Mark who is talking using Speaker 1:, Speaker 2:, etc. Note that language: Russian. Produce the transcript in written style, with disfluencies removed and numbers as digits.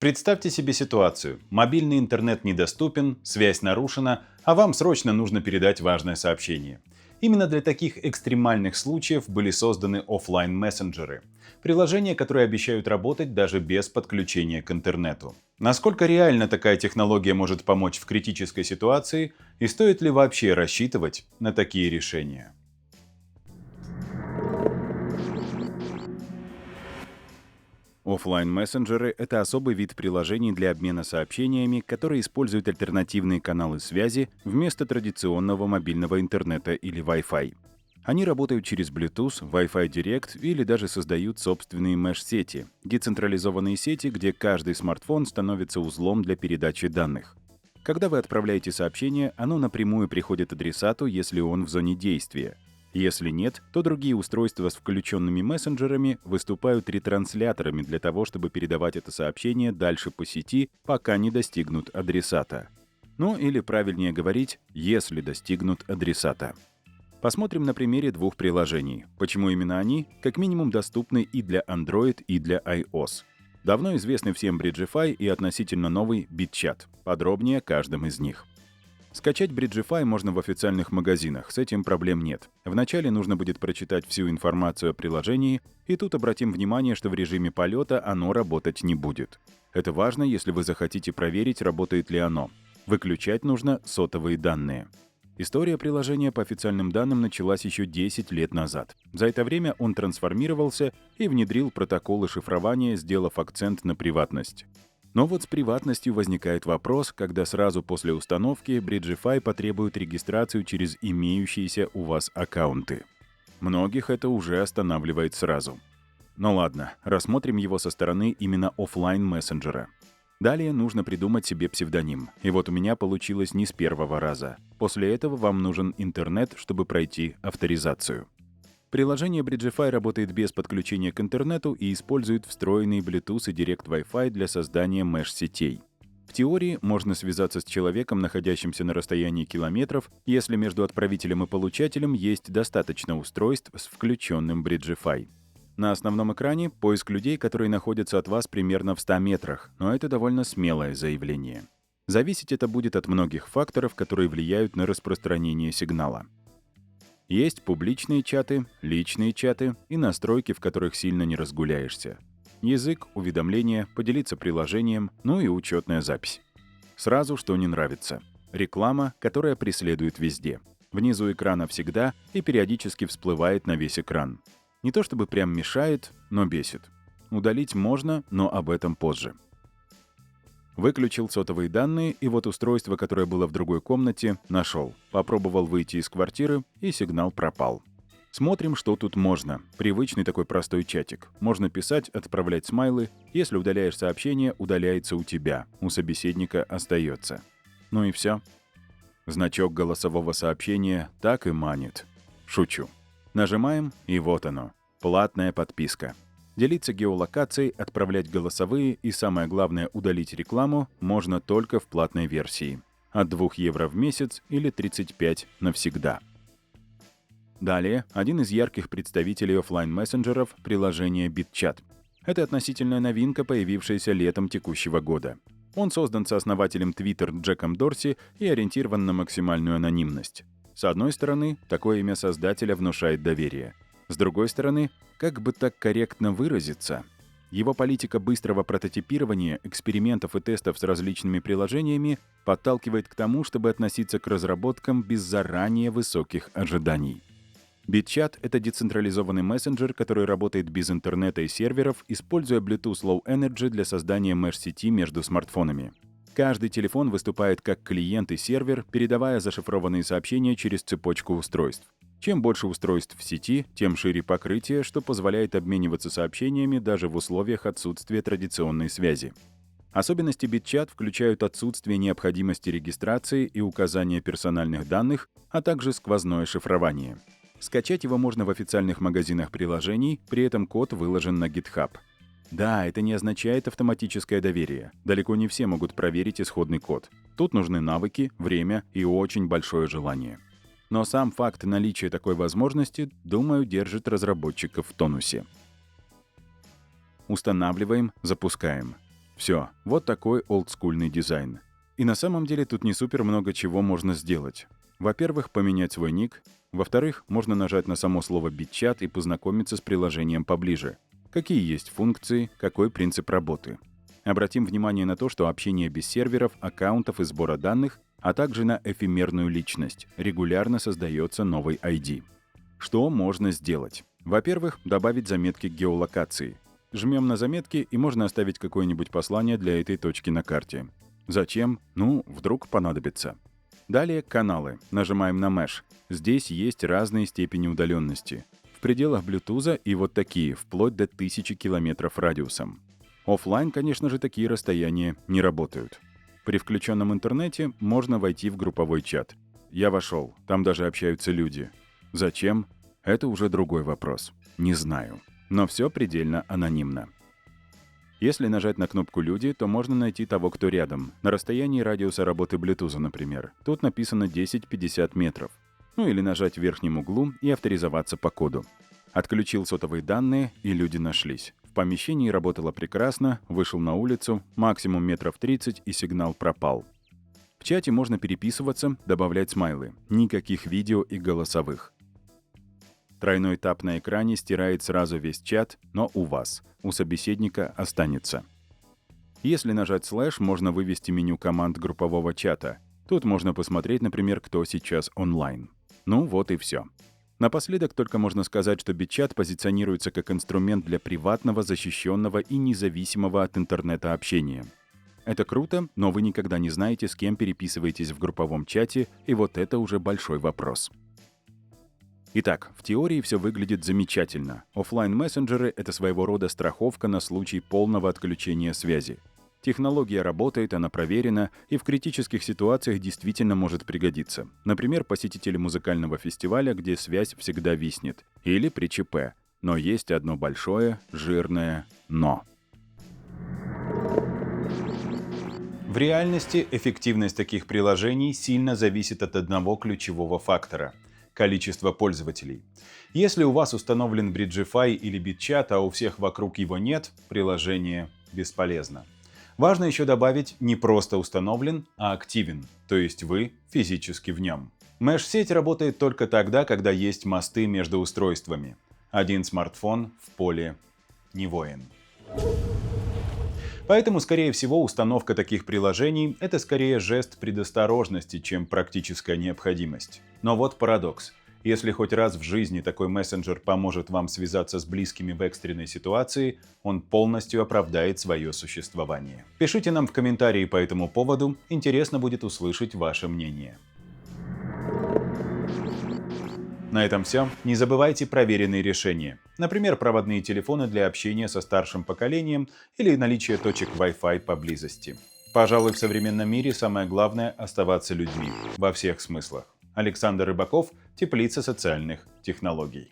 Speaker 1: Представьте себе ситуацию. Мобильный интернет недоступен, связь нарушена, а вам срочно нужно передать важное сообщение. Именно для таких экстремальных случаев были созданы оффлайн-мессенджеры. Приложения, которые обещают работать даже без подключения к интернету. Насколько реально такая технология может помочь в критической ситуации и стоит ли вообще рассчитывать на такие решения? Оффлайн-мессенджеры — это особый вид приложений для обмена сообщениями, которые используют альтернативные каналы связи вместо традиционного мобильного интернета или Wi-Fi. Они работают через Bluetooth, Wi-Fi Direct или даже создают собственные меш-сети — децентрализованные сети, где каждый смартфон становится узлом для передачи данных. Когда вы отправляете сообщение, оно напрямую приходит адресату, если он в зоне действия. Если нет, то другие устройства с включенными мессенджерами выступают ретрансляторами для того, чтобы передавать это сообщение дальше по сети, пока не достигнут адресата. Ну или правильнее говорить, если достигнут адресата. Посмотрим на примере двух приложений. Почему именно они, как минимум, доступны и для Android, и для iOS. Давно известный всем Bridgefy и относительно новый BitChat. Подробнее о каждом из них. Скачать Bridgefy можно в официальных магазинах, с этим проблем нет. Вначале нужно будет прочитать всю информацию о приложении, и тут обратим внимание, что в режиме полета оно работать не будет. Это важно, если вы захотите проверить, работает ли оно. Выключать нужно сотовые данные. История приложения по официальным данным началась еще 10 лет назад. За это время он трансформировался и внедрил протоколы шифрования, сделав акцент на приватность. Но вот с приватностью возникает вопрос, когда сразу после установки Bridgefy потребует регистрацию через имеющиеся у вас аккаунты. Многих это уже останавливает сразу. Ну ладно, рассмотрим его со стороны именно оффлайн-мессенджера. Далее нужно придумать себе псевдоним. И вот у меня получилось не с первого раза. После этого вам нужен интернет, чтобы пройти авторизацию. Приложение Bridgefy работает без подключения к интернету и использует встроенный Bluetooth и Direct Wi-Fi для создания меш-сетей. В теории можно связаться с человеком, находящимся на расстоянии километров, если между отправителем и получателем есть достаточно устройств с включенным Bridgefy. На основном экране поиск людей, которые находятся от вас примерно в 100 метрах, но это довольно смелое заявление. Зависеть это будет от многих факторов, которые влияют на распространение сигнала. Есть публичные чаты, личные чаты и настройки, в которых сильно не разгуляешься. Язык, уведомления, поделиться приложением, ну и учетная запись. Сразу что не нравится. Реклама, которая преследует везде. Внизу экрана всегда и периодически всплывает на весь экран. Не то чтобы прям мешает, но бесит. Удалить можно, но об этом позже. Выключил сотовые данные, и вот устройство, которое было в другой комнате, нашел. Попробовал выйти из квартиры, и сигнал пропал. Смотрим, что тут можно. Привычный такой простой чатик. Можно писать, отправлять смайлы. Если удаляешь сообщение, удаляется у тебя. У собеседника остается. Ну и все. Значок голосового сообщения так и манит. Шучу. Нажимаем, и вот оно. Платная подписка. Делиться геолокацией, отправлять голосовые и, самое главное, удалить рекламу можно только в платной версии. От 2 евро в месяц или 35 навсегда. Далее, один из ярких представителей оффлайн-мессенджеров — приложение BitChat. Это относительная новинка, появившаяся летом текущего года. Он создан сооснователем Twitter Джеком Дорси и ориентирован на максимальную анонимность. С одной стороны, такое имя создателя внушает доверие. С другой стороны, как бы так корректно выразиться, его политика быстрого прототипирования, экспериментов и тестов с различными приложениями подталкивает к тому, чтобы относиться к разработкам без заранее высоких ожиданий. BitChat — это децентрализованный мессенджер, который работает без интернета и серверов, используя Bluetooth Low Energy для создания меш-сети между смартфонами. Каждый телефон выступает как клиент и сервер, передавая зашифрованные сообщения через цепочку устройств. Чем больше устройств в сети, тем шире покрытие, что позволяет обмениваться сообщениями даже в условиях отсутствия традиционной связи. Особенности BitChat включают отсутствие необходимости регистрации и указания персональных данных, а также сквозное шифрование. Скачать его можно в официальных магазинах приложений, при этом код выложен на GitHub. Да, это не означает автоматическое доверие. Далеко не все могут проверить исходный код. Тут нужны навыки, время и очень большое желание. Но сам факт наличия такой возможности, думаю, держит разработчиков в тонусе. Устанавливаем, запускаем. Все, вот такой олдскульный дизайн. И на самом деле тут не супер много чего можно сделать. Во-первых, поменять свой ник. Во-вторых, можно нажать на само слово «BitChat» и познакомиться с приложением поближе. Какие есть функции, какой принцип работы. Обратим внимание на то, что общение без серверов, аккаунтов и сбора данных, а также на эфемерную личность. Регулярно создается новый ID. Что можно сделать? Во-первых, добавить заметки к геолокации. Жмем на заметки, и можно оставить какое-нибудь послание для этой точки на карте. Зачем? Ну, вдруг понадобится. Далее каналы. Нажимаем на Mesh. Здесь есть разные степени удаленности. В пределах Bluetooth и вот такие, вплоть до 1000 километров радиусом. Оффлайн, конечно же, такие расстояния не работают. При включенном интернете можно войти в групповой чат. Я вошел, там даже общаются люди. Зачем? Это уже другой вопрос. Не знаю. Но все предельно анонимно. Если нажать на кнопку «Люди», то можно найти того, кто рядом. На расстоянии радиуса работы Bluetooth, например. Тут написано 10-50 метров. Ну или нажать в верхнем углу и авторизоваться по коду. Отключил сотовые данные, и люди нашлись. В помещении работало прекрасно, вышел на улицу, максимум метров 30, и сигнал пропал. В чате можно переписываться, добавлять смайлы. Никаких видео и голосовых. Тройной тап на экране стирает сразу весь чат, но у вас, у собеседника останется. Если нажать слэш, можно вывести меню команд группового чата. Тут можно посмотреть, например, кто сейчас онлайн. Ну вот и все. Напоследок только можно сказать, что BitChat позиционируется как инструмент для приватного, защищенного и независимого от интернета общения. Это круто, но вы никогда не знаете, с кем переписываетесь в групповом чате, и вот это уже большой вопрос. Итак, в теории все выглядит замечательно. Оффлайн-мессенджеры — это своего рода страховка на случай полного отключения связи. Технология работает, она проверена, и в критических ситуациях действительно может пригодиться. Например, посетители музыкального фестиваля, где связь всегда виснет. Или при ЧП. Но есть одно большое, жирное «но». В реальности эффективность таких приложений сильно зависит от одного ключевого фактора — количество пользователей. Если у вас установлен Bridgefy или BitChat, а у всех вокруг его нет, приложение бесполезно. Важно еще добавить не просто установлен, а активен, то есть вы физически в нем. Mesh-сеть работает только тогда, когда есть мосты между устройствами. Один смартфон в поле не воин. Поэтому, скорее всего, установка таких приложений — это скорее жест предосторожности, чем практическая необходимость. Но вот парадокс. Если хоть раз в жизни такой мессенджер поможет вам связаться с близкими в экстренной ситуации, он полностью оправдает свое существование. Пишите нам в комментарии по этому поводу, интересно будет услышать ваше мнение. На этом все. Не забывайте проверенные решения. Например, проводные телефоны для общения со старшим поколением или наличие точек Wi-Fi поблизости. Пожалуй, в современном мире самое главное — оставаться людьми во всех смыслах. Александр Рыбаков, Теплица социальных технологий.